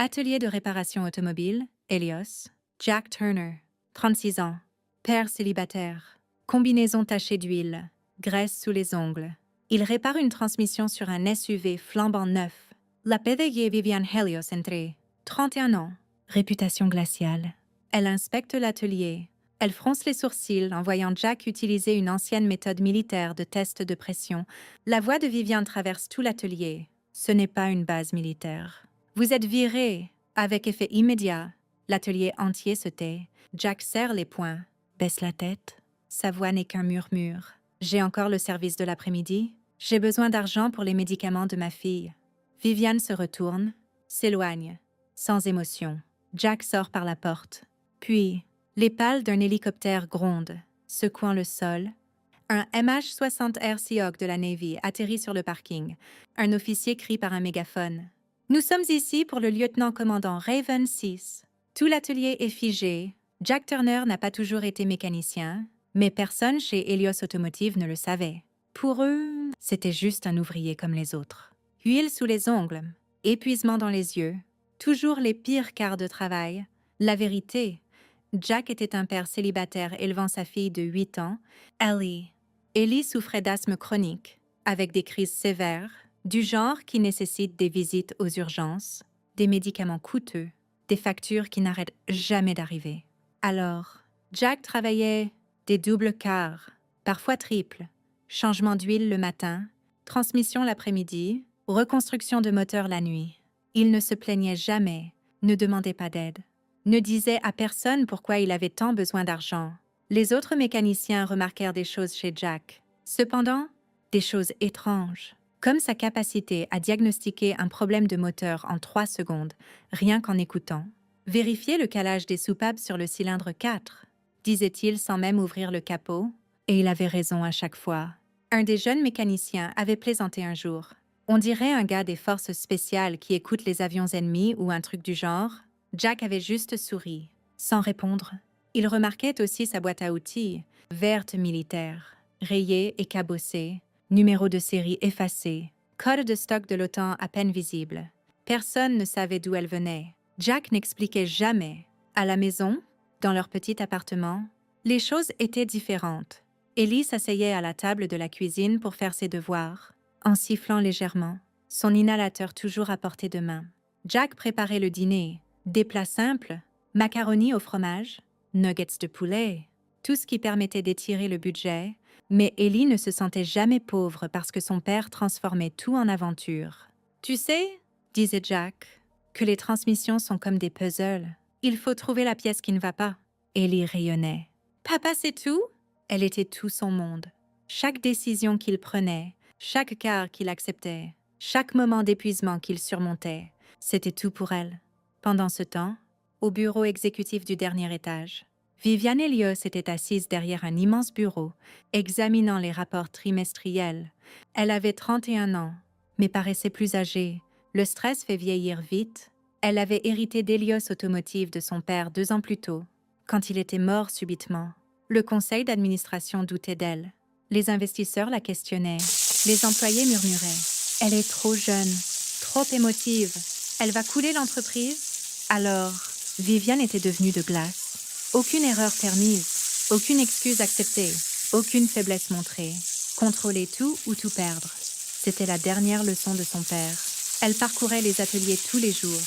Atelier de réparation automobile, Helios. Jack Turner, 36 ans. Père célibataire. Combinaison tachée d'huile. Graisse sous les ongles. Il répare une transmission sur un SUV flambant neuf. La PDG Vivian Helios entrée. 31 ans. Réputation glaciale. Elle inspecte l'atelier. Elle fronce les sourcils en voyant Jack utiliser une ancienne méthode militaire de test de pression. La voix de Vivian traverse tout l'atelier. Ce n'est pas une base militaire. Vous êtes viré, avec effet immédiat. L'atelier entier se tait. Jack serre les poings, baisse la tête. Sa voix n'est qu'un murmure. J'ai encore le service de l'après-midi. J'ai besoin d'argent pour les médicaments de ma fille. Viviane se retourne, s'éloigne, sans émotion. Jack sort par la porte. Puis, les pales d'un hélicoptère grondent, secouant le sol. Un MH-60R Seahawk de la Navy atterrit sur le parking. Un officier crie par un mégaphone. « Nous sommes ici pour le lieutenant-commandant Raven 6. » Tout l'atelier est figé. Jack Turner n'a pas toujours été mécanicien, mais personne chez Helios Automotive ne le savait. Pour eux, c'était juste un ouvrier comme les autres. Huile sous les ongles, épuisement dans les yeux, toujours les pires quarts de travail. La vérité, Jack était un père célibataire élevant sa fille de 8 ans, Ellie. Ellie souffrait d'asthme chronique, avec des crises sévères, du genre qui nécessite des visites aux urgences, des médicaments coûteux, des factures qui n'arrêtent jamais d'arriver. Alors, Jack travaillait des doubles quarts, parfois triples, changement d'huile le matin, transmission l'après-midi, reconstruction de moteur la nuit. Il ne se plaignait jamais, ne demandait pas d'aide, ne disait à personne pourquoi il avait tant besoin d'argent. Les autres mécaniciens remarquèrent des choses chez Jack. Cependant, des choses étranges, comme sa capacité à diagnostiquer un problème de moteur en 3 secondes, rien qu'en écoutant. Vérifier le calage des soupapes sur le cylindre 4, disait-il sans même ouvrir le capot, et il avait raison à chaque fois. Un des jeunes mécaniciens avait plaisanté un jour. On dirait un gars des forces spéciales qui écoute les avions ennemis ou un truc du genre. Jack avait juste souri, sans répondre. Il remarquait aussi sa boîte à outils, verte militaire, rayée et cabossée, numéro de série effacé, code de stock de l'OTAN à peine visible. Personne ne savait d'où elle venait. Jack n'expliquait jamais. À la maison, dans leur petit appartement, les choses étaient différentes. Ellie s'asseyait à la table de la cuisine pour faire ses devoirs, en sifflant légèrement, son inhalateur toujours à portée de main. Jack préparait le dîner, des plats simples, macaroni au fromage, nuggets de poulet, tout ce qui permettait d'étirer le budget, mais Ellie ne se sentait jamais pauvre parce que son père transformait tout en aventure. « Tu sais, » disait Jack, « que les transmissions sont comme des puzzles. Il faut trouver la pièce qui ne va pas. » Ellie rayonnait. « Papa, c'est tout ?» Elle était tout son monde. Chaque décision qu'il prenait, chaque quart qu'il acceptait, chaque moment d'épuisement qu'il surmontait, c'était tout pour elle. Pendant ce temps, au bureau exécutif du dernier étage, Vivian Helios était assise derrière un immense bureau, examinant les rapports trimestriels. Elle avait 31 ans, mais paraissait plus âgée. Le stress fait vieillir vite. Elle avait hérité d'Helios Automotive de son père 2 ans plus tôt, quand il était mort subitement. Le conseil d'administration doutait d'elle. Les investisseurs la questionnaient. Les employés murmuraient. « Elle est trop jeune, trop émotive. Elle va couler l'entreprise ?» Alors, Vivian était devenue de glace. Aucune erreur permise, aucune excuse acceptée, aucune faiblesse montrée. Contrôler tout ou tout perdre. C'était la dernière leçon de son père. Elle parcourait les ateliers tous les jours,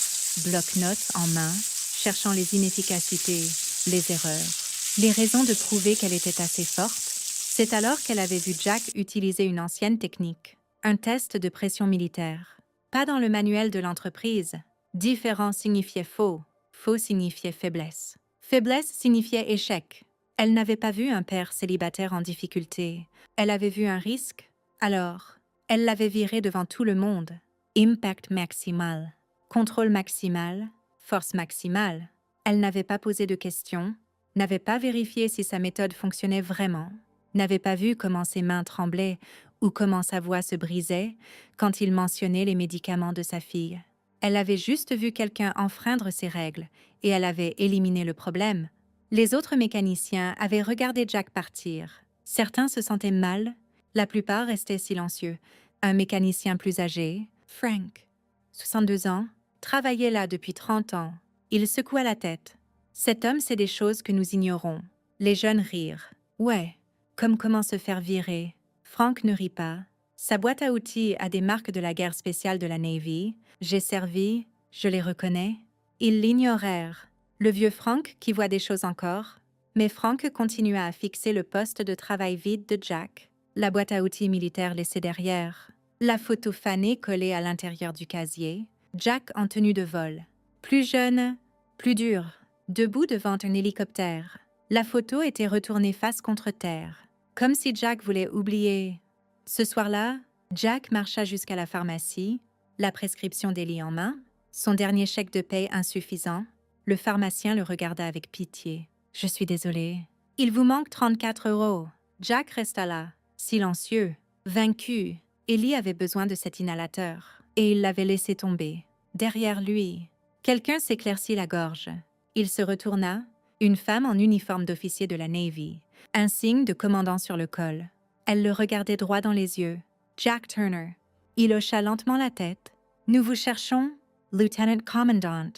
bloc-notes en main, cherchant les inefficacités, les erreurs, les raisons de prouver qu'elle était assez forte. C'est alors qu'elle avait vu Jack utiliser une ancienne technique, un test de pression militaire. Pas dans le manuel de l'entreprise. Différent signifiait faux, faux signifiait faiblesse. Faiblesse signifiait échec. Elle n'avait pas vu un père célibataire en difficulté. Elle avait vu un risque. Alors, elle l'avait viré devant tout le monde. Impact maximal, contrôle maximal, force maximale. Elle n'avait pas posé de questions, n'avait pas vérifié si sa méthode fonctionnait vraiment, n'avait pas vu comment ses mains tremblaient ou comment sa voix se brisait quand il mentionnait les médicaments de sa fille. Elle avait juste vu quelqu'un enfreindre ses règles et elle avait éliminé le problème. Les autres mécaniciens avaient regardé Jack partir. Certains se sentaient mal, la plupart restaient silencieux. Un mécanicien plus âgé, Frank, 62 ans, Travaillait là depuis 30 ans. Il secoua la tête. Cet homme sait des choses que nous ignorons. Les jeunes rirent. Ouais, comme comment se faire virer. Frank ne rit pas. Sa boîte à outils a des marques de la guerre spéciale de la Navy. J'ai servi, je les reconnais. Ils l'ignorèrent. Le vieux Frank qui voit des choses encore. Mais Frank continua à fixer le poste de travail vide de Jack. La boîte à outils militaire laissée derrière. La photo fanée collée à l'intérieur du casier. Jack en tenue de vol. Plus jeune, plus dur, debout devant un hélicoptère. La photo était retournée face contre terre, comme si Jack voulait oublier. Ce soir-là, Jack marcha jusqu'à la pharmacie, la prescription d'Ellie en main, son dernier chèque de paie insuffisant. Le pharmacien le regarda avec pitié. « Je suis désolé. Il vous manque 34 €. Jack resta là, silencieux, vaincu. Ellie avait besoin de cet inhalateur, et il l'avait laissé tomber. Derrière lui, quelqu'un s'éclaircit la gorge. Il se retourna, une femme en uniforme d'officier de la Navy, un signe de commandant sur le col. Elle le regardait droit dans les yeux. Jack Turner. Il hocha lentement la tête. « Nous vous cherchons, Lieutenant Commandant. »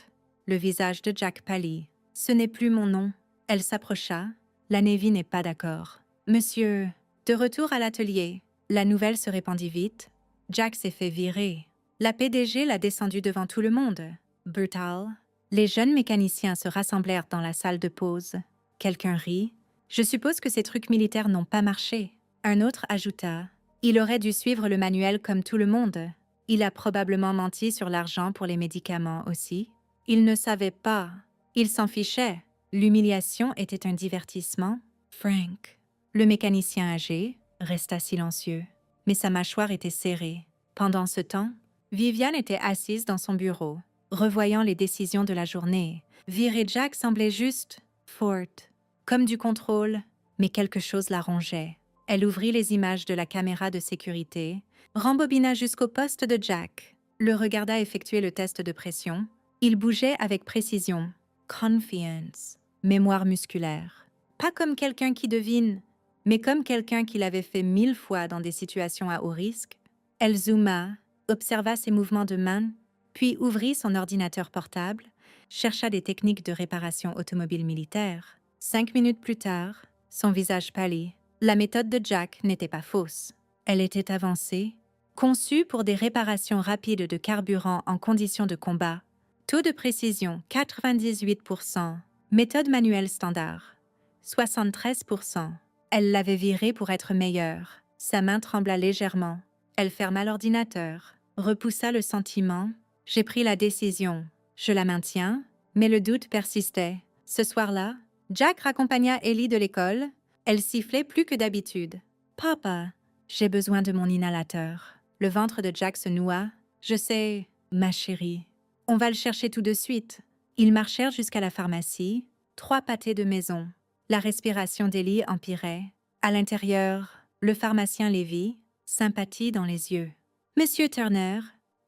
Le visage de Jack pâlit. « Ce n'est plus mon nom. » Elle s'approcha. « La Navy n'est pas d'accord. »« Monsieur... » De retour à l'atelier, la nouvelle se répandit vite. Jack s'est fait virer. La PDG l'a descendu devant tout le monde. Brutal. Les jeunes mécaniciens se rassemblèrent dans la salle de pause. Quelqu'un rit. « Je suppose que ces trucs militaires n'ont pas marché. » Un autre ajouta. « Il aurait dû suivre le manuel comme tout le monde. Il a probablement menti sur l'argent pour les médicaments aussi. » Il ne savait pas. Il s'en fichait. L'humiliation était un divertissement. Frank. Le mécanicien âgé resta silencieux, mais sa mâchoire était serrée. Pendant ce temps, Viviane était assise dans son bureau, revoyant les décisions de la journée. Virer Jack semblait juste, forte, comme du contrôle, mais quelque chose la rongeait. Elle ouvrit les images de la caméra de sécurité, rembobina jusqu'au poste de Jack, le regarda effectuer le test de pression. Il bougeait avec précision. Confiance. Mémoire musculaire. Pas comme quelqu'un qui devine, mais comme quelqu'un qui l'avait fait 1000 fois dans des situations à haut risque. Elle zooma, observa ses mouvements de main, puis ouvrit son ordinateur portable, chercha des techniques de réparation automobile militaire. 5 minutes plus tard, son visage pâlit. La méthode de Jack n'était pas fausse. Elle était avancée, conçue pour des réparations rapides de carburant en conditions de combat. Taux de précision 98%. Méthode manuelle standard 73%. Elle l'avait viré pour être meilleure. Sa main trembla légèrement. Elle ferma l'ordinateur, repoussa le sentiment. J'ai pris la décision. Je la maintiens, mais le doute persistait. Ce soir-là, Jack raccompagna Ellie de l'école. Elle sifflait plus que d'habitude. « Papa, j'ai besoin de mon inhalateur. » Le ventre de Jack se noua. « Je sais, ma chérie. On va le chercher tout de suite. » Ils marchèrent jusqu'à la pharmacie. 3 pâtés de maison. La respiration d'Ellie empirait. À l'intérieur, le pharmacien les vit, sympathie dans les yeux. « Monsieur Turner,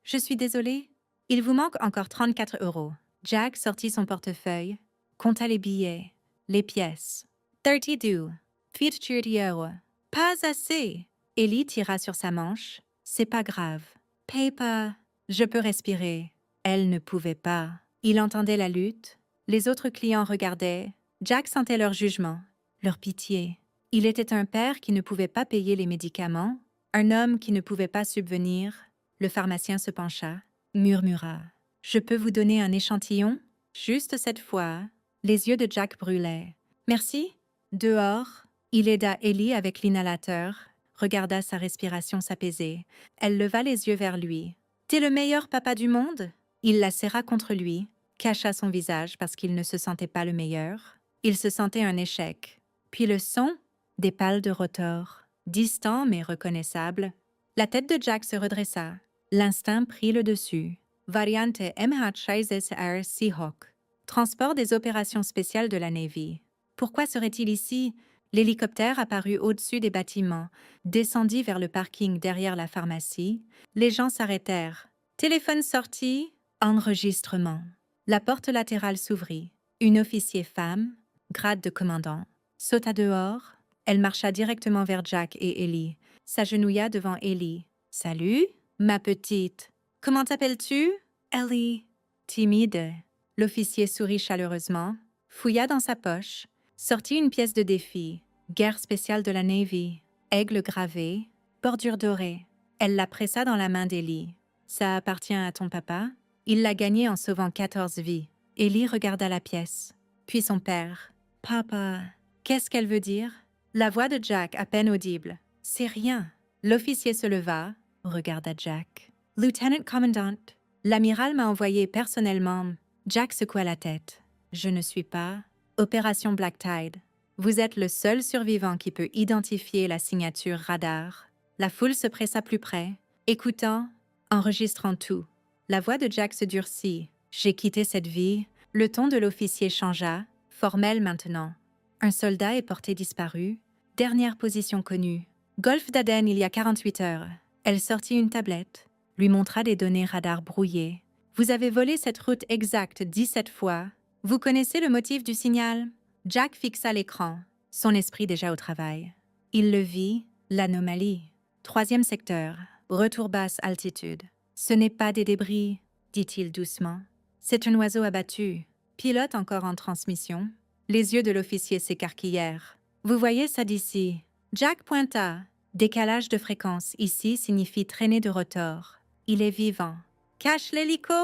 je suis désolée. Il vous manque encore 34 €. Jack sortit son portefeuille, compta les billets, les pièces. « 32. 30 €. Pas assez. » Ellie tira sur sa manche. « C'est pas grave. Paye pas. Je peux respirer. » Elle ne pouvait pas. Il entendait la lutte. Les autres clients regardaient. Jack sentait leur jugement, leur pitié. Il était un père qui ne pouvait pas payer les médicaments, un homme qui ne pouvait pas subvenir. Le pharmacien se pencha, murmura. « Je peux vous donner un échantillon ?» Juste cette fois, les yeux de Jack brûlaient. « Merci. » Dehors, il aida Ellie avec l'inhalateur, regarda sa respiration s'apaiser. Elle leva les yeux vers lui. « T'es le meilleur papa du monde ?» Il la serra contre lui, cacha son visage parce qu'il ne se sentait pas le meilleur. Il se sentait un échec. Puis le son, des pales de rotor, distant mais reconnaissable. La tête de Jack se redressa. L'instinct prit le dessus. Variante MH6SR Seahawk. Transport des opérations spéciales de la Navy. Pourquoi serait-il ici? L'hélicoptère apparut au-dessus des bâtiments, descendit vers le parking derrière la pharmacie. Les gens s'arrêtèrent. Téléphone sorti, enregistrement. La porte latérale s'ouvrit. Une officier femme, grade de commandant, sauta dehors. Elle marcha directement vers Jack et Ellie, s'agenouilla devant Ellie. « Salut, ma petite. Comment t'appelles-tu? »« Ellie. » Timide, l'officier sourit chaleureusement, fouilla dans sa poche, sortit une pièce de défi, guerre spéciale de la Navy, aigle gravé, bordure dorée. Elle la pressa dans la main d'Ellie. Ça appartient à ton papa? Il l'a gagné en sauvant 14 vies. Ellie regarda la pièce, puis son père. Papa, qu'est-ce qu'elle veut dire? La voix de Jack à peine audible. C'est rien. L'officier se leva, regarda Jack. Lieutenant Commandant, l'amiral m'a envoyé personnellement. Jack secoua la tête. Je ne suis pas. Opération Black Tide. Vous êtes le seul survivant qui peut identifier la signature radar. La foule se pressa plus près, écoutant, enregistrant tout. La voix de Jack se durcit. J'ai quitté cette vie. Le ton de l'officier changea, formel maintenant. Un soldat est porté disparu. Dernière position connue. Golfe d'Aden il y a 48 heures. Elle sortit une tablette, lui montra des données radar brouillées. Vous avez volé cette route exacte 17 fois. Vous connaissez le motif du signal? Jack fixa l'écran, son esprit déjà au travail. Il le vit, l'anomalie. 3e secteur, retour basse altitude. Ce n'est pas des débris, dit-il doucement. C'est un oiseau abattu, pilote encore en transmission. Les yeux de l'officier s'écarquillèrent. Vous voyez ça d'ici? Jack pointa. Décalage de fréquence ici signifie traînée de rotor. Il est vivant. Cache l'hélico?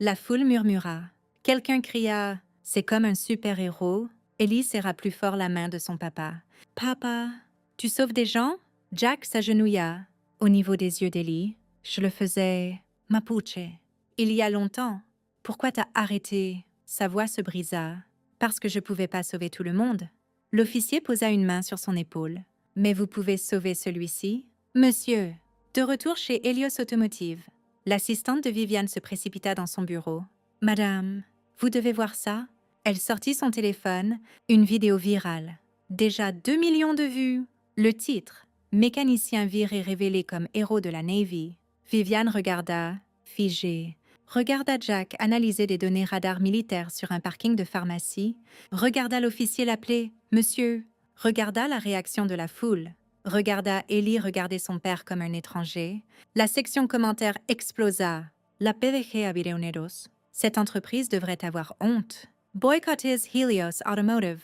La foule murmura. Quelqu'un cria. C'est comme un super-héros. Ellie serra plus fort la main de son papa. Papa, tu sauves des gens? Jack s'agenouilla. Au niveau des yeux d'Ellie, je le faisais. Mapuche. Il y a longtemps. Pourquoi t'as arrêté? Sa voix se brisa. Parce que je pouvais pas sauver tout le monde. L'officier posa une main sur son épaule. Mais vous pouvez sauver celui-ci? Monsieur, de retour chez Helios Automotive. L'assistante de Viviane se précipita dans son bureau. Madame, vous devez voir ça? Elle sortit son téléphone, une vidéo virale. Déjà 2 millions de vues. Le titre, mécanicien viré révélé comme héros de la Navy. Viviane regarda, figée. Regarda Jack analyser des données radar militaires sur un parking de pharmacie. Regarda l'officier l'appeler « Monsieur ». Regarda la réaction de la foule. Regarda Ellie regarder son père comme un étranger. La section commentaires explosa. La PDG Avironeros. Cette entreprise devrait avoir honte. Boycott Helios Automotive.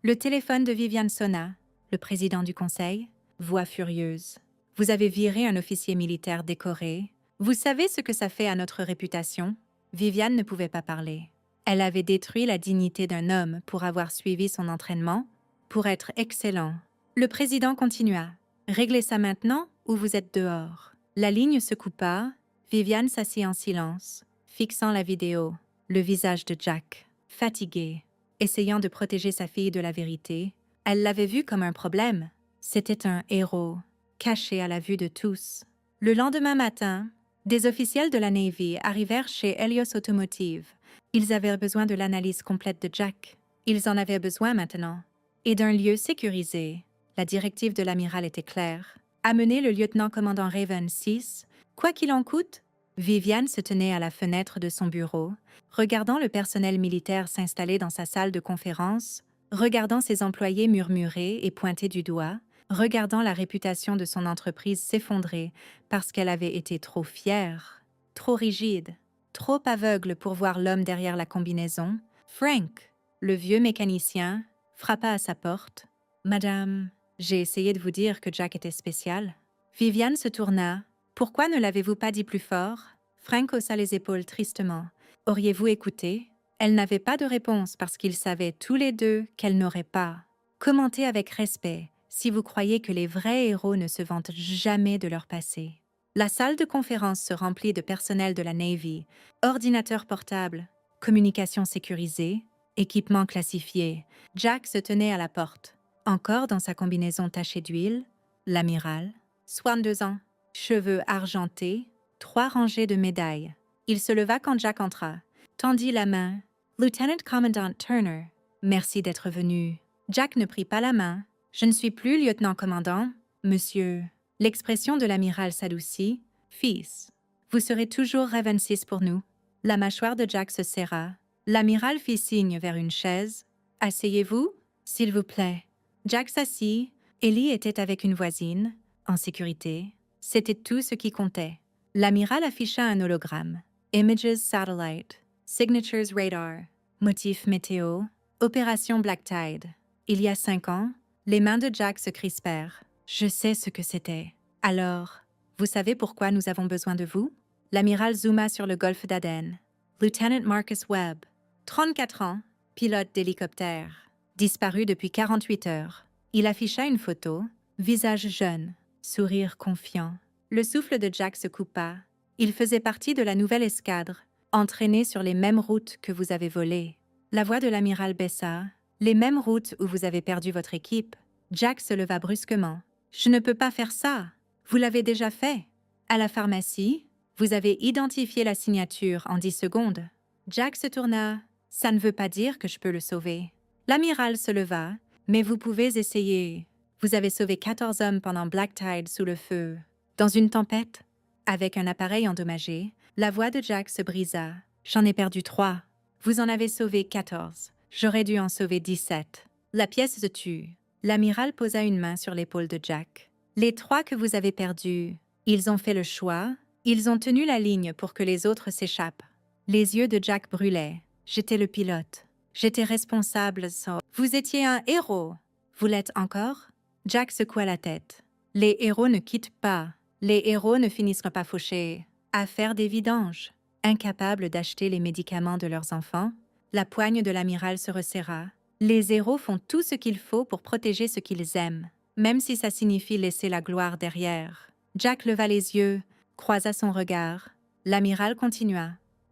Le téléphone de Viviane sonna. Le président du conseil. Voix furieuse. Vous avez viré un officier militaire décoré. Vous savez ce que ça fait à notre réputation? Viviane ne pouvait pas parler. Elle avait détruit la dignité d'un homme pour avoir suivi son entraînement, pour être excellent. Le président continua. Réglez ça maintenant ou vous êtes dehors. La ligne se coupa. Viviane s'assit en silence, fixant la vidéo, le visage de Jack, fatigué, essayant de protéger sa fille de la vérité. Elle l'avait vu comme un problème. C'était un héros, caché à la vue de tous. Le lendemain matin, des officiels de la Navy arrivèrent chez Helios Automotive. Ils avaient besoin de l'analyse complète de Jack. Ils en avaient besoin maintenant. Et d'un lieu sécurisé. La directive de l'amiral était claire. Amener le lieutenant-commandant Raven 6, quoi qu'il en coûte. Viviane se tenait à la fenêtre de son bureau, regardant le personnel militaire s'installer dans sa salle de conférence, regardant ses employés murmurer et pointer du doigt, regardant la réputation de son entreprise s'effondrer parce qu'elle avait été trop fière, trop rigide, trop aveugle pour voir l'homme derrière la combinaison. Frank, le vieux mécanicien, frappa à sa porte. « Madame, j'ai essayé de vous dire que Jack était spécial. » Viviane se tourna. « Pourquoi ne l'avez-vous pas dit plus fort? » Frank haussa les épaules tristement. « Auriez-vous écouté? » Elle n'avait pas de réponse parce qu'ils savaient tous les deux qu'elle n'aurait pas. Commentez avec respect si vous croyez que les vrais héros ne se vantent jamais de leur passé. La salle de conférence se remplit de personnel de la Navy, ordinateurs portables, communication sécurisée, équipement classifié. Jack se tenait à la porte, encore dans sa combinaison tachée d'huile, l'amiral, 62 ans, cheveux argentés, 3 rangées de médailles. Il se leva quand Jack entra, tendit la main. « Lieutenant Commandant Turner, merci d'être venu. » Jack ne prit pas la main. « Je ne suis plus lieutenant-commandant, monsieur. » L'expression de l'amiral s'adoucit. « Fils, vous serez toujours Raven 6 pour nous. » La mâchoire de Jack se serra. L'amiral fit signe vers une chaise. « Asseyez-vous, s'il vous plaît. » Jack s'assit. Ellie était avec une voisine, en sécurité. C'était tout ce qui comptait. L'amiral afficha un hologramme. « Images Satellite. » Signatures Radar. Motif météo. Opération Black Tide. Il y a 5 ans, les mains de Jack se crispèrent. Je sais ce que c'était. Alors, vous savez pourquoi nous avons besoin de vous? L'amiral zooma sur le golfe d'Aden. Lieutenant Marcus Webb, 34 ans, pilote d'hélicoptère. Disparu depuis 48 heures. Il afficha une photo, visage jeune, sourire confiant. Le souffle de Jack se coupa. Il faisait partie de la nouvelle escadre, entraîné sur les mêmes routes que vous avez volées. La voix de l'amiral baissa. Les mêmes routes où vous avez perdu votre équipe. Jack se leva brusquement. Je ne peux pas faire ça. Vous l'avez déjà fait. À la pharmacie, vous avez identifié la signature en 10 secondes. Jack se tourna. Ça ne veut pas dire que je peux le sauver. L'amiral se leva. Mais vous pouvez essayer. Vous avez sauvé 14 hommes pendant Black Tide sous le feu. Dans une tempête, avec un appareil endommagé, la voix de Jack se brisa. J'en ai perdu 3. Vous en avez sauvé 14. J'aurais dû en sauver 17. La pièce se tut. L'amiral posa une main sur l'épaule de Jack. Les 3 que vous avez perdus, ils ont fait le choix. Ils ont tenu la ligne pour que les autres s'échappent. Les yeux de Jack brûlaient. J'étais le pilote. J'étais responsable. Vous étiez un héros. Vous l'êtes encore? Jack secoua la tête. Les héros ne quittent pas. Les héros ne finissent pas fauchés. À faire des vidanges. Incapables d'acheter les médicaments de leurs enfants, la poigne de l'amiral se resserra. Les héros font tout ce qu'il faut pour protéger ce qu'ils aiment, même si ça signifie laisser la gloire derrière. Jack leva les yeux, croisa son regard. L'amiral continua.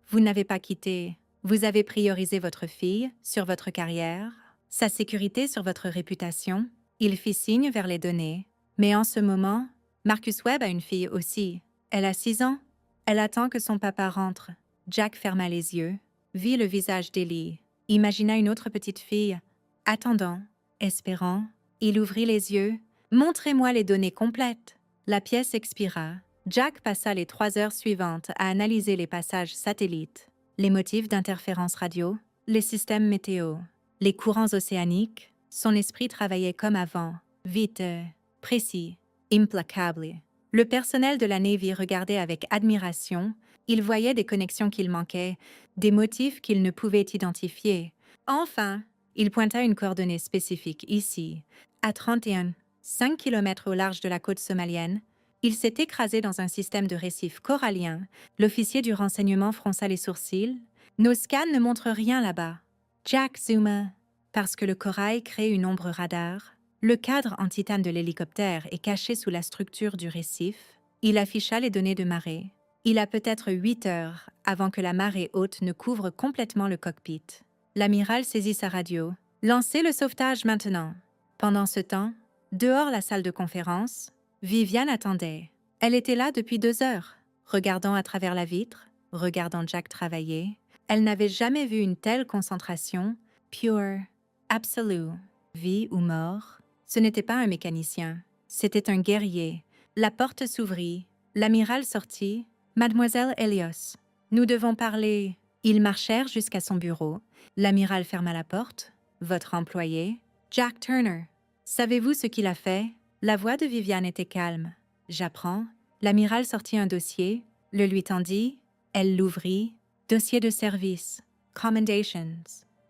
Vous n'avez pas quitté. Vous avez priorisé votre fille sur votre carrière, sa sécurité sur votre réputation. Il fit signe vers les données. Mais en ce moment, Marcus Webb a une fille aussi. Elle a 6 ans. Elle attend que son papa rentre. Jack ferma les yeux, vit le visage d'Ellie, imagina une autre petite fille. Attendant, espérant, il ouvrit les yeux. « Montrez-moi les données complètes. » La pièce expira. Jack passa les 3 heures suivantes à analyser les passages satellites, les motifs d'interférence radio, les systèmes météo, les courants océaniques. Son esprit travaillait comme avant, vite, précis, implacable. Le personnel de la Navy regardait avec admiration. Il voyait des connexions qu'il manquait, des motifs qu'il ne pouvait identifier. Enfin, il pointa une coordonnée spécifique ici, à 31, 5 km au large de la côte somalienne. Il s'est écrasé dans un système de récifs coralliens. L'officier du renseignement fronça les sourcils. Nos scans ne montrent rien là-bas. Jack zooma. Parce que le corail crée une ombre radar. Le cadre en titane de l'hélicoptère est caché sous la structure du récif. Il afficha les données de marée. Il a peut-être 8 heures avant que la marée haute ne couvre complètement le cockpit. L'amiral saisit sa radio. « Lancez le sauvetage maintenant !» Pendant ce temps, dehors la salle de conférence, Viviane attendait. Elle était là depuis 2 heures, regardant à travers la vitre, regardant Jack travailler. Elle n'avait jamais vu une telle concentration, pure, absolue, vie ou mort. Ce n'était pas un mécanicien, c'était un guerrier. La porte s'ouvrit, l'amiral sortit. « Mademoiselle Elios, nous devons parler. » Ils marchèrent jusqu'à son bureau. L'amiral ferma la porte. « Votre employé, Jack Turner. Savez-vous ce qu'il a fait? » La voix de Viviane était calme. « J'apprends. » L'amiral sortit un dossier, le lui tendit. Elle l'ouvrit. Dossier de service. Commendations.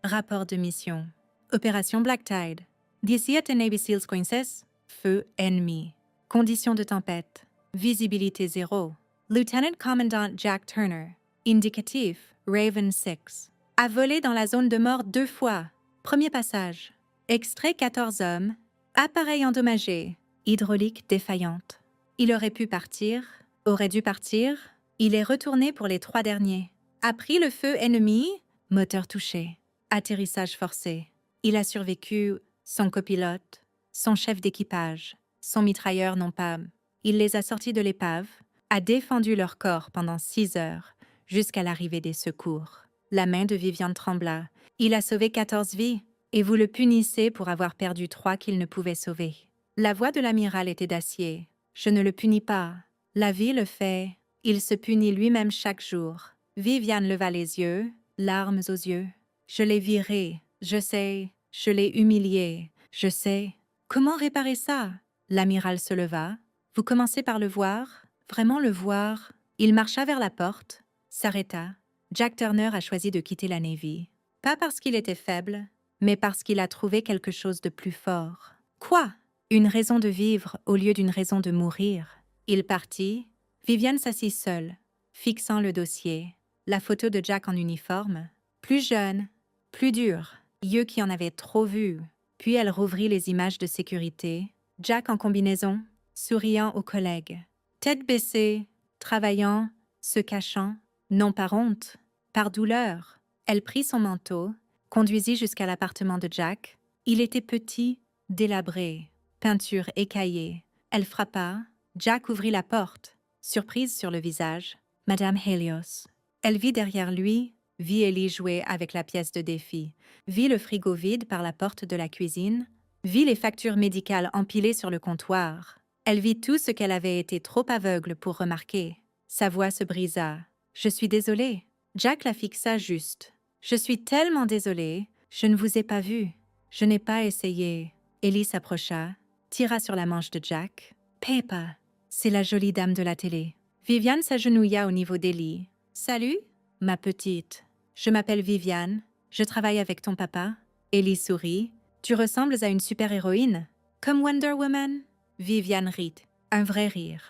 Rapport de mission. Opération Black Tide. 17 Navy SEALs Coinces. Feu ennemi. Conditions de tempête. Visibilité 0. Lieutenant Commandant Jack Turner. Indicatif Raven 6. A volé dans la zone de mort 2 fois. Premier passage. Extrait 14 hommes. Appareil endommagé. Hydraulique défaillante. Il aurait pu partir. Aurait dû partir. Il est retourné pour les 3 derniers. A pris le feu ennemi. Moteur touché. Atterrissage forcé. Il a survécu. Son copilote. Son chef d'équipage. Son mitrailleur non pas. Il les a sortis de l'épave. A défendu leur corps pendant 6 heures, jusqu'à l'arrivée des secours. La main de Viviane trembla. Il a sauvé 14 vies, et vous le punissez pour avoir perdu 3 qu'il ne pouvait sauver. La voix de l'amiral était d'acier. Je ne le punis pas. La vie le fait. Il se punit lui-même chaque jour. Viviane leva les yeux, larmes aux yeux. Je l'ai viré, je sais. Je l'ai humilié, je sais. Comment réparer ça? L'amiral se leva. Vous commencez par le voir? Vraiment le voir? Il marcha vers la porte, s'arrêta. Jack Turner a choisi de quitter la Navy. Pas parce qu'il était faible, mais parce qu'il a trouvé quelque chose de plus fort. Quoi? Une raison de vivre au lieu d'une raison de mourir. Il partit. Viviane s'assit seule, fixant le dossier. La photo de Jack en uniforme. Plus jeune, plus dur, yeux qui en avaient trop vu. Puis elle rouvrit les images de sécurité. Jack en combinaison, souriant aux collègues. Tête baissée, travaillant, se cachant, non par honte, par douleur. Elle prit son manteau, conduisit jusqu'à l'appartement de Jack. Il était petit, délabré, peinture écaillée. Elle frappa. Jack ouvrit la porte, surprise sur le visage. Madame Helios. Elle vit derrière lui, vit Ellie jouer avec la pièce de défi, vit le frigo vide par la porte de la cuisine, vit les factures médicales empilées sur le comptoir. Elle vit tout ce qu'elle avait été trop aveugle pour remarquer. Sa voix se brisa. « Je suis désolée. » Jack la fixa juste. « Je suis tellement désolée. Je ne vous ai pas vu. Je n'ai pas essayé. » Ellie s'approcha, tira sur la manche de Jack. « Peppa, c'est la jolie dame de la télé. » Viviane s'agenouilla au niveau d'Ellie. « Salut, ma petite. Je m'appelle Viviane. Je travaille avec ton papa. » Ellie sourit. « Tu ressembles à une super-héroïne. Comme Wonder Woman. » Viviane rit. Un vrai rire.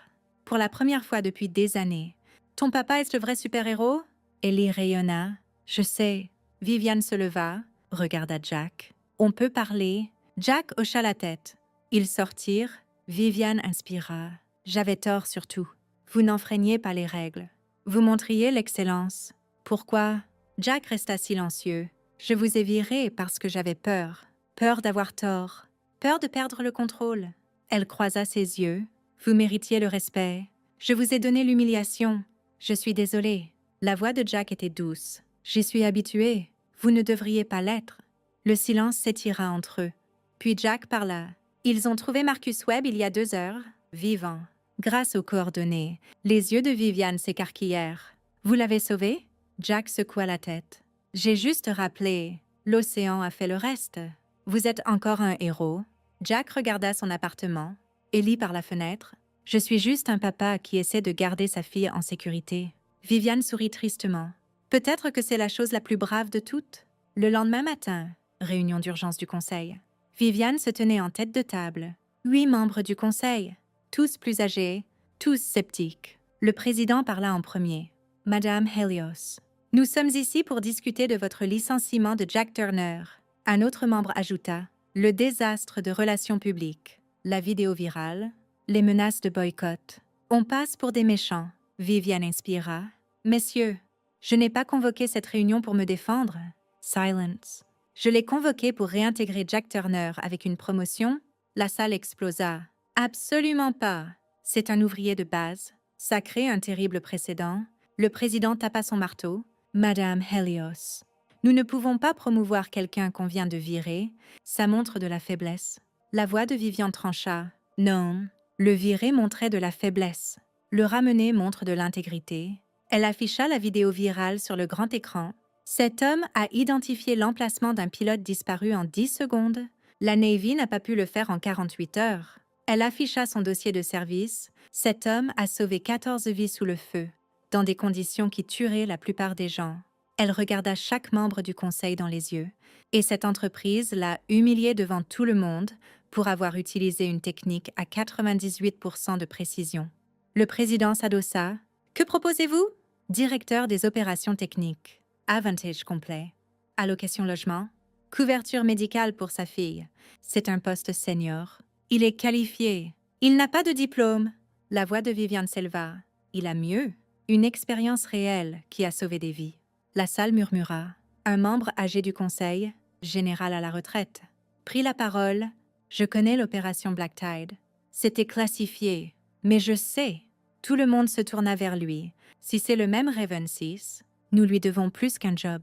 Pour la première fois depuis des années. « Ton papa est le vrai super-héros ?» Ellie rayonna. « Je sais. » Viviane se leva, regarda Jack. « On peut parler. » Jack hocha la tête. Ils sortirent. Viviane inspira. « J'avais tort surtout. Vous n'enfreigniez pas les règles. Vous montriez l'excellence. Pourquoi? » Jack resta silencieux. « Je vous ai viré parce que j'avais peur. Peur d'avoir tort. Peur de perdre le contrôle. » Elle croisa ses yeux. « Vous méritiez le respect. Je vous ai donné l'humiliation. Je suis désolée. » La voix de Jack était douce. « J'y suis habituée. Vous ne devriez pas l'être. » Le silence s'étira entre eux. Puis Jack parla. « Ils ont trouvé Marcus Webb il y a 2 heures, vivant. » Grâce aux coordonnées, les yeux de Viviane s'écarquillèrent. « Vous l'avez sauvé? » Jack secoua la tête. « J'ai juste rappelé. L'océan a fait le reste. Vous êtes encore un héros. » Jack regarda son appartement. Ellie par la fenêtre. « Je suis juste un papa qui essaie de garder sa fille en sécurité. » Viviane sourit tristement. « Peut-être que c'est la chose la plus brave de toutes. » Le lendemain matin, réunion d'urgence du conseil. Viviane se tenait en tête de table. 8 membres du conseil, tous plus âgés, tous sceptiques. Le président parla en premier. « Madame Helios, nous sommes ici pour discuter de votre licenciement de Jack Turner. » Un autre membre ajouta. « Le désastre de relations publiques, la vidéo virale, les menaces de boycott. On passe pour des méchants. » Viviane inspira. « Messieurs, je n'ai pas convoqué cette réunion pour me défendre. » Silence. « Je l'ai convoqué pour réintégrer Jack Turner avec une promotion. » La salle explosa. « Absolument pas. C'est un ouvrier de base. Ça crée un terrible précédent. » Le président tapa son marteau. « Madame Helios, nous ne pouvons pas promouvoir quelqu'un qu'on vient de virer. Ça montre de la faiblesse. » La voix de Viviane trancha. « Non, le virer montrait de la faiblesse. Le ramener montre de l'intégrité. » Elle afficha la vidéo virale sur le grand écran. Cet homme a identifié l'emplacement d'un pilote disparu en 10 secondes. La Navy n'a pas pu le faire en 48 heures. Elle afficha son dossier de service. Cet homme a sauvé 14 vies sous le feu, dans des conditions qui tueraient la plupart des gens. Elle regarda chaque membre du conseil dans les yeux, et cette entreprise l'a humilié devant tout le monde pour avoir utilisé une technique à 98% de précision. Le président s'adossa. « Que proposez-vous? » Directeur des opérations techniques. Avantage complet. Allocation logement. Couverture médicale pour sa fille. C'est un poste senior. Il est qualifié. Il n'a pas de diplôme. La voix de Viviane s'éleva. Il a mieux. Une expérience réelle qui a sauvé des vies. La salle murmura. Un membre âgé du conseil, général à la retraite, prit la parole. Je connais l'opération Black Tide. C'était classifié. Mais je sais. Tout le monde se tourna vers lui. Si c'est le même Raven 6, nous lui devons plus qu'un job.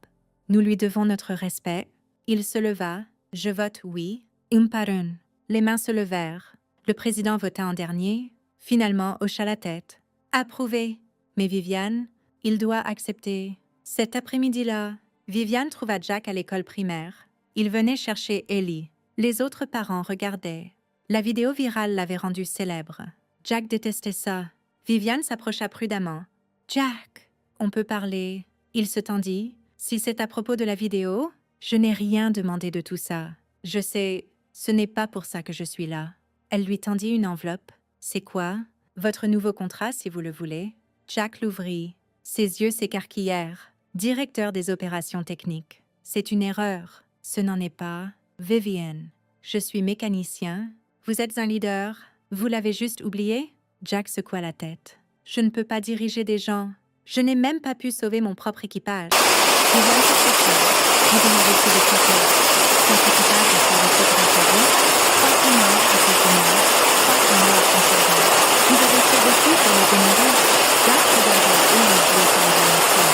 Nous lui devons notre respect. Il se leva. Je vote oui. Par un. Les mains se levèrent. Le président vota en dernier. Finalement, hocha la tête. Approuvé. Mais Viviane, il doit accepter. Cet après-midi-là, Viviane trouva Jack à l'école primaire. Il venait chercher Ellie. Les autres parents regardaient. La vidéo virale l'avait rendu célèbre. Jack détestait ça. Viviane s'approcha prudemment. « Jack, on peut parler. » Il se tendit. Si c'est à propos de la vidéo, je n'ai rien demandé de tout ça. Je sais, ce n'est pas pour ça que je suis là. Elle lui tendit une enveloppe. C'est quoi? Votre nouveau contrat, si vous le voulez. Jack l'ouvrit. Ses yeux s'écarquillèrent. Directeur des opérations techniques. C'est une erreur. Ce n'en est pas. Vivian. Je suis mécanicien. Vous êtes un leader. Vous l'avez juste oublié? Jack secoua la tête. Je ne peux pas diriger des gens. Je n'ai même pas pu sauver mon propre équipage. Vivian se soucia. Vous en avez fait des copies. Votre équipage a fait des photographies. 3 sont morts à cause de moi. 3 sont morts en survie. Vous avez survécu pour les dénouer. Jack regarda Ellie jouer sur les émotions.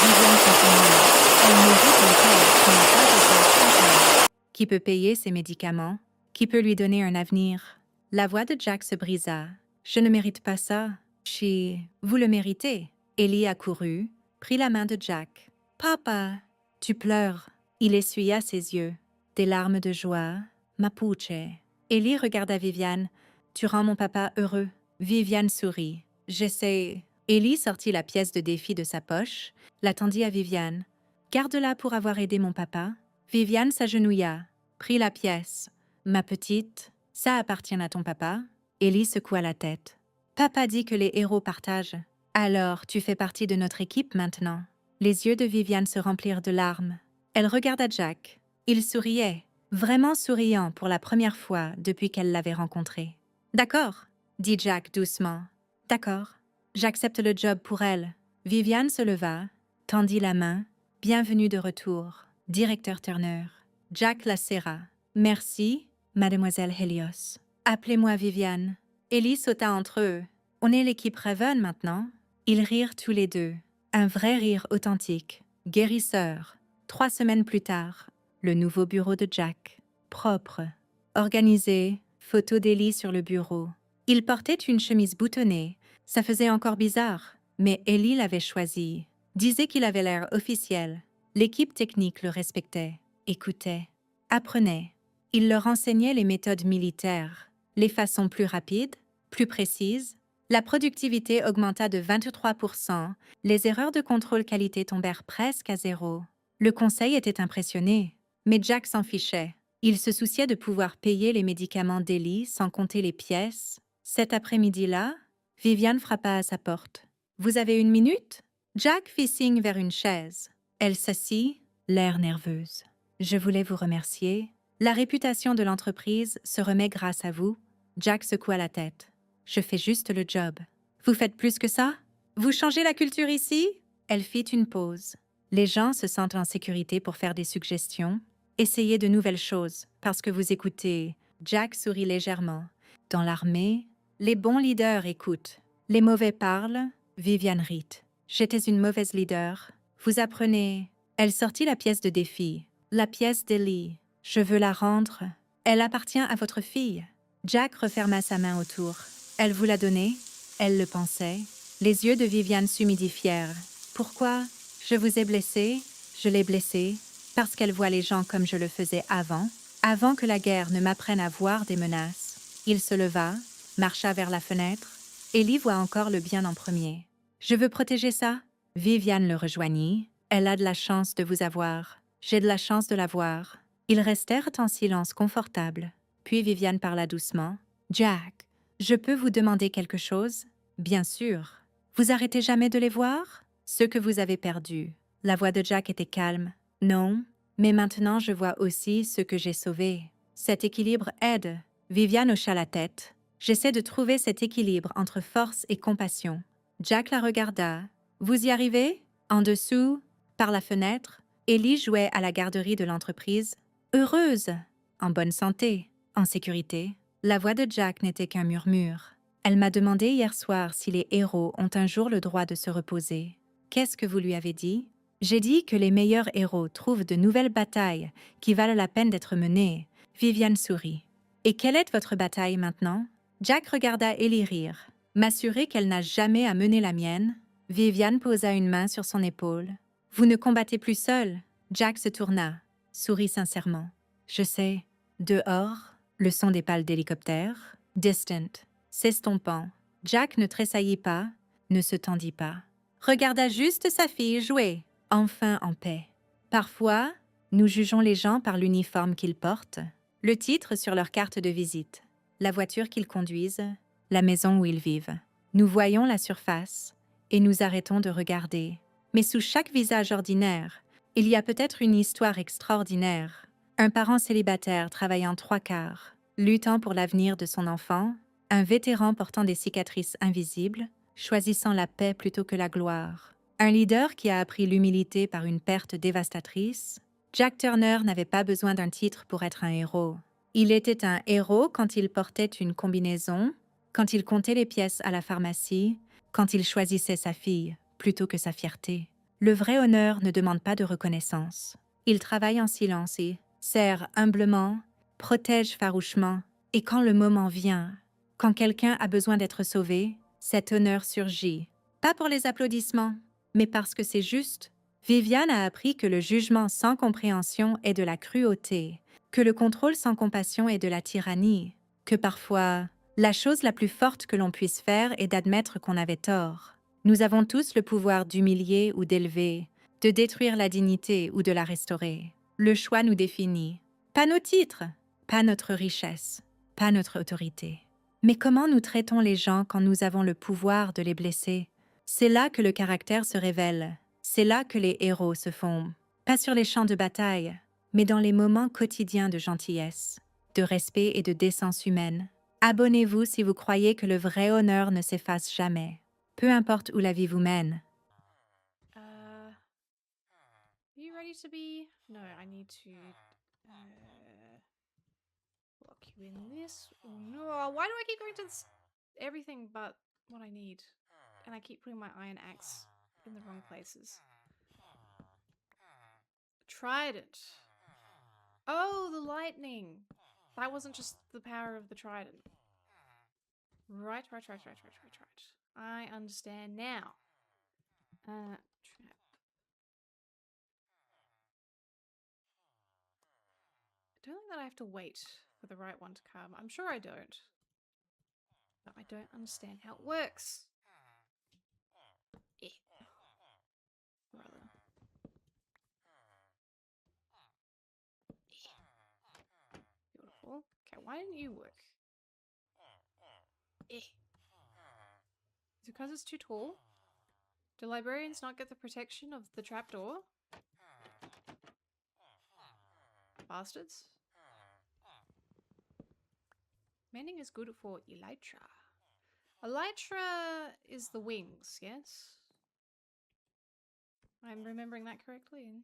Vivian continua. Elle mérite une paix qui n'a pas été fatale. Qui peut payer ses médicaments? Qui peut lui donner un avenir? La voix de Jack se brisa. Je ne mérite pas ça. Vous le méritez. Ellie accourut, prit la main de Jack. Papa, tu pleures. Il essuya ses yeux. Des larmes de joie. Mapuche. Ellie regarda Vivian. Tu rends mon papa heureux. Vivian sourit. J'essaie. Ellie sortit la pièce de défi de sa poche, la tendit à Vivian. Garde-la pour avoir aidé mon papa. Vivian s'agenouilla, prit la pièce. Ma petite, ça appartient à ton papa. Ellie secoua la tête. Papa dit que les héros partagent. Alors, tu fais partie de notre équipe maintenant. Les yeux de Vivian se remplirent de larmes. Elle regarda Jack. Il souriait, vraiment souriant pour la première fois depuis qu'elle l'avait rencontré. D'accord, dit Jack doucement. D'accord, j'accepte le job pour elle. Vivian se leva, tendit la main. Bienvenue de retour, directeur Turner. Jack la serra. Merci, mademoiselle Helios. Appelez-moi Vivian. Ellie sauta entre eux. On est l'équipe Raven maintenant. Ils rirent tous les deux. Un vrai rire authentique, guérisseur. 3 semaines plus tard, le nouveau bureau de Jack. Propre, organisé, photo d'Ellie sur le bureau. Il portait une chemise boutonnée. Ça faisait encore bizarre, mais Ellie l'avait choisi. Disait qu'il avait l'air officiel. L'équipe technique le respectait, écoutait, apprenait. Il leur enseignait les méthodes militaires, les façons plus rapides, plus précises. La productivité augmenta de 23%, les erreurs de contrôle qualité tombèrent presque à zéro. Le conseil était impressionné, mais Jack s'en fichait. Il se souciait de pouvoir payer les médicaments d'Ellie sans compter les pièces. Cet après-midi-là, Vivian frappa à sa porte. « Vous avez 1 minute ?» Jack fit signe vers une chaise. Elle s'assit, l'air nerveuse. « Je voulais vous remercier. La réputation de l'entreprise se remet grâce à vous. » Jack secoua la tête. « Je fais juste le job. »« Vous faites plus que ça? Vous changez la culture ici? » Elle fit une pause. Les gens se sentent en sécurité pour faire des suggestions. Essayez de nouvelles choses, parce que vous écoutez. Jack sourit légèrement. Dans l'armée, les bons leaders écoutent. Les mauvais parlent. Vivian rit. J'étais une mauvaise leader. Vous apprenez. Elle sortit la pièce de défi. La pièce d'Ellie. Je veux la rendre. Elle appartient à votre fille. Jack referma sa main autour. Elle vous l'a donnée? Elle le pensait. Les yeux de Vivian s'humidifièrent. Pourquoi? Je vous ai blessé. Je l'ai blessée. Parce qu'elle voit les gens comme je le faisais avant que la guerre ne m'apprenne à voir des menaces. Il se leva, marcha vers la fenêtre. Ellie voit encore le bien en premier. Je veux protéger ça. Vivian le rejoignit. Elle a de la chance de vous avoir. J'ai de la chance de la voir. Ils restèrent en silence confortable. Puis Vivian parla doucement. Jack, je peux vous demander quelque chose? Bien sûr. Vous arrêtez jamais de les voir? Ceux que vous avez perdus. La voix de Jack était calme. Non, mais maintenant je vois aussi ceux que j'ai sauvés. Cet équilibre aide. Vivian hocha la tête. J'essaie de trouver cet équilibre entre force et compassion. Jack la regarda. Vous y arrivez? En dessous, par la fenêtre, Ellie jouait à la garderie de l'entreprise. Heureuse, en bonne santé, en sécurité. La voix de Jack n'était qu'un murmure. Elle m'a demandé hier soir si les héros ont un jour le droit de se reposer. Qu'est-ce que vous lui avez dit? J'ai dit que les meilleurs héros trouvent de nouvelles batailles qui valent la peine d'être menées. Vivian sourit. Et quelle est votre bataille maintenant? Jack regarda Ellie rire. M'assurer qu'elle n'a jamais à mener la mienne. Vivian posa une main sur son épaule. Vous ne combattez plus seul. Jack se tourna, sourit sincèrement. Je sais. Dehors, le son des pales d'hélicoptère. Distant, s'estompant. Jack ne tressaillit pas, ne se tendit pas. Regarda juste sa fille jouer. enfin en paix. Parfois, nous jugeons les gens par l'uniforme qu'ils portent, le titre sur leur carte de visite, la voiture qu'ils conduisent, la maison où ils vivent. Nous voyons la surface et nous arrêtons de regarder. Mais sous chaque visage ordinaire, il y a peut-être une histoire extraordinaire. Un parent célibataire travaillant 3/4, luttant pour l'avenir de son enfant, un vétéran portant des cicatrices invisibles, choisissant la paix plutôt que la gloire. Un leader qui a appris l'humilité par une perte dévastatrice. Jack Turner n'avait pas besoin d'un titre pour être un héros. Il était un héros quand il portait une combinaison, quand il comptait les pièces à la pharmacie, quand il choisissait sa fille plutôt que sa fierté. Le vrai honneur ne demande pas de reconnaissance. Il travaille en silence et sert humblement, protège farouchement, et quand le moment vient, quand quelqu'un a besoin d'être sauvé, cet honneur surgit. Pas pour les applaudissements, mais parce que c'est juste. Viviane a appris que le jugement sans compréhension est de la cruauté, que le contrôle sans compassion est de la tyrannie, que parfois, la chose la plus forte que l'on puisse faire est d'admettre qu'on avait tort. Nous avons tous le pouvoir d'humilier ou d'élever, de détruire la dignité ou de la restaurer. Le choix nous définit. Pas nos titres, pas notre richesse, pas notre autorité. Mais comment nous traitons les gens quand nous avons le pouvoir de les blesser? C'est là que le caractère se révèle. C'est là que les héros se font. Pas sur les champs de bataille, mais dans les moments quotidiens de gentillesse, de respect et de décence humaine. Abonnez-vous si vous croyez que le vrai honneur ne s'efface jamais, peu importe où la vie vous mène. Are you ready to be? No, I need to lock you in this. No, why do I keep going to this? Everything but what I need, and I keep putting my iron axe in the wrong places. Trident. Oh, the lightning. That wasn't just the power of the trident. Right. I understand now. Trap. I don't think that I have to wait for the right one to come. I'm sure I don't. But I don't understand how it works. Eh. Rather. Beautiful. Okay, why didn't you work? Eh. Is it because it's too tall? Do librarians not get the protection of the trapdoor? Bastards. Mending is good for elytra. Elytra is the wings, yes? I'm remembering that correctly.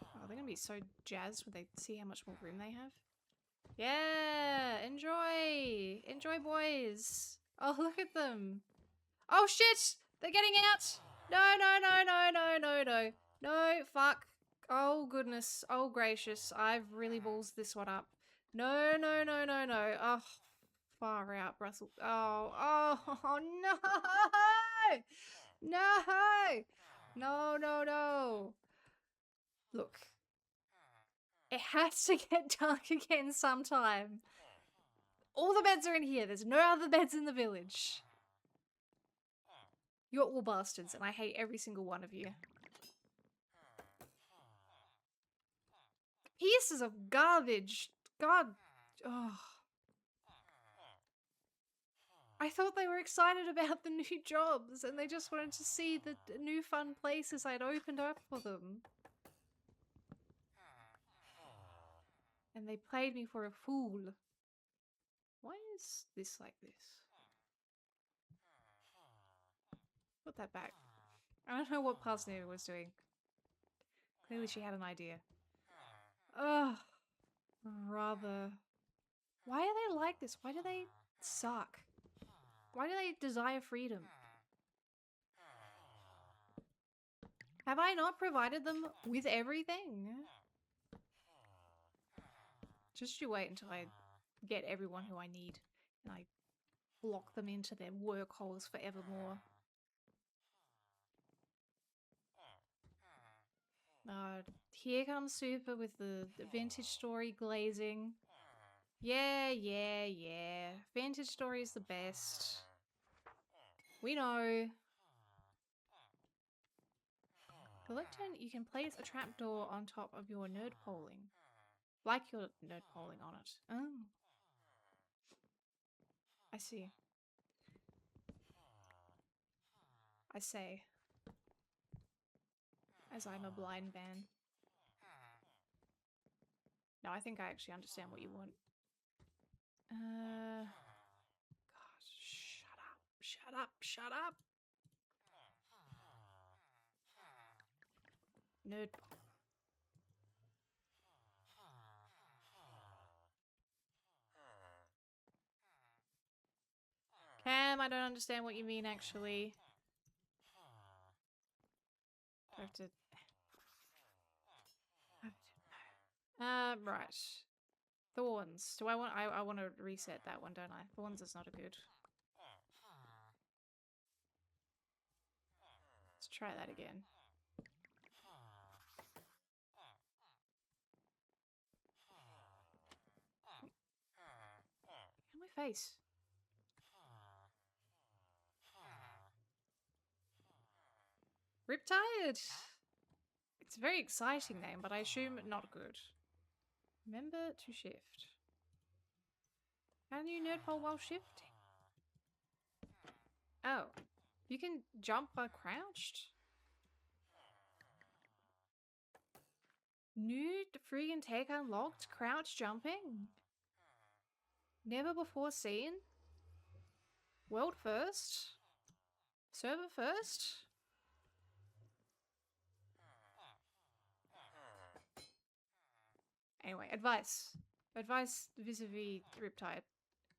Oh, they're gonna be so jazzed when they see how much more room they have. Yeah, enjoy! Enjoy, boys! Oh, look at them! Oh shit! They're getting out! No, no, no, no, no, no, no. No, fuck. Oh goodness. Oh gracious. I've really ballsed this one up. No, no, no, no, no. Oh, far out, Brussels. Oh, no! No! No, no, no. Look. It has to get dark again sometime. All the beds are in here. There's no other beds in the village. You're all bastards, and I hate every single one of you. Pieces of garbage. God. Oh. I thought they were excited about the new jobs, and they just wanted to see the new fun places I'd opened up for them. And they played me for a fool. Why is this like this? Put that back. I don't know what Parsnip was doing. Clearly she had an idea. Ugh. Rather. Why are they like this? Why do they suck? Why do they desire freedom? Have I not provided them with everything? Just you wait until I get everyone who I need and I lock them into their work holes forevermore. Here comes Super with the vintage story glazing. Yeah. Vintage story is the best. We know. Glitton, you can place a trapdoor on top of your nerd polling. Like your nerd polling on it. Oh. I see. I say. As I'm a blind man. No, I think I actually understand what you want. God, shut up. Shut up. Shut up. Nerd. Cam, I don't understand what you mean actually. I have to. Right. Thorns. Do I want I want to reset that one, don't I? Thorns is not a good. Let's try that again. Get my face. Riptide! It's a very exciting name, but I assume not good. Remember to shift. How do you nerd pole while shifting? Oh. You can jump while crouched? New friggin' tech unlocked? Crouch jumping? Never before seen? World first? Server first? Anyway, advice. Advice vis-a-vis Riptide.